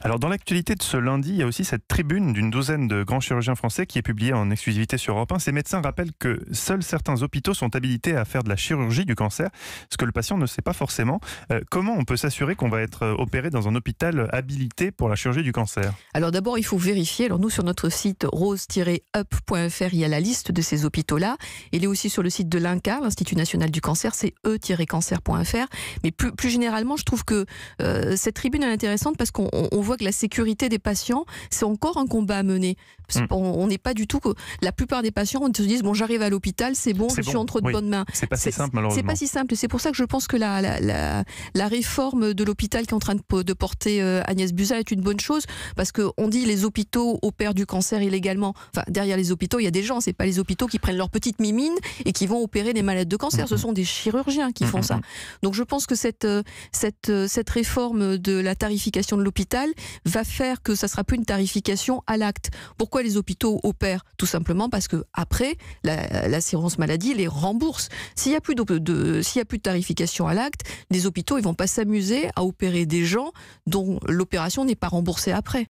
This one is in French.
Alors dans l'actualité de ce lundi, il y a aussi cette tribune d'une douzaine de grands chirurgiens français qui est publiée en exclusivité sur Europe 1. Ces médecins rappellent que seuls certains hôpitaux sont habilités à faire de la chirurgie du cancer, ce que le patient ne sait pas forcément. Comment on peut s'assurer qu'on va être opéré dans un hôpital habilité pour la chirurgie du cancer? Alors d'abord, il faut vérifier. Alors nous, sur notre site rose-up.fr, il y a la liste de ces hôpitaux-là. Il est aussi sur le site de l'INCa, l'Institut national du cancer, c'est e-cancer.fr. Mais plus généralement, je trouve que cette tribune est intéressante parce qu'on voit que la sécurité des patients, c'est encore un combat à mener. On n'est pas du tout... La plupart des patients se disent, bon, j'arrive à l'hôpital, c'est bon, je suis entre de bonnes mains. C'est pas si simple, malheureusement. C'est pas si simple. C'est pour ça que je pense que la réforme de l'hôpital qui est en train de porter Agnès Buzyn est une bonne chose, parce qu'on dit les hôpitaux opèrent du cancer illégalement. Enfin, derrière les hôpitaux, il y a des gens. C'est pas les hôpitaux qui prennent leur petite mimine et qui vont opérer les malades de cancer. Ce sont des chirurgiens qui font ça. Donc je pense que cette réforme de la tarification de l'hôpital va faire que ça sera plus une tarification à l'acte. Pourquoi les hôpitaux opèrent? Tout simplement parce que après l'assurance maladie les rembourse. S'il y a plus de tarification à l'acte, les hôpitaux ils vont pas s'amuser à opérer des gens dont l'opération n'est pas remboursée après.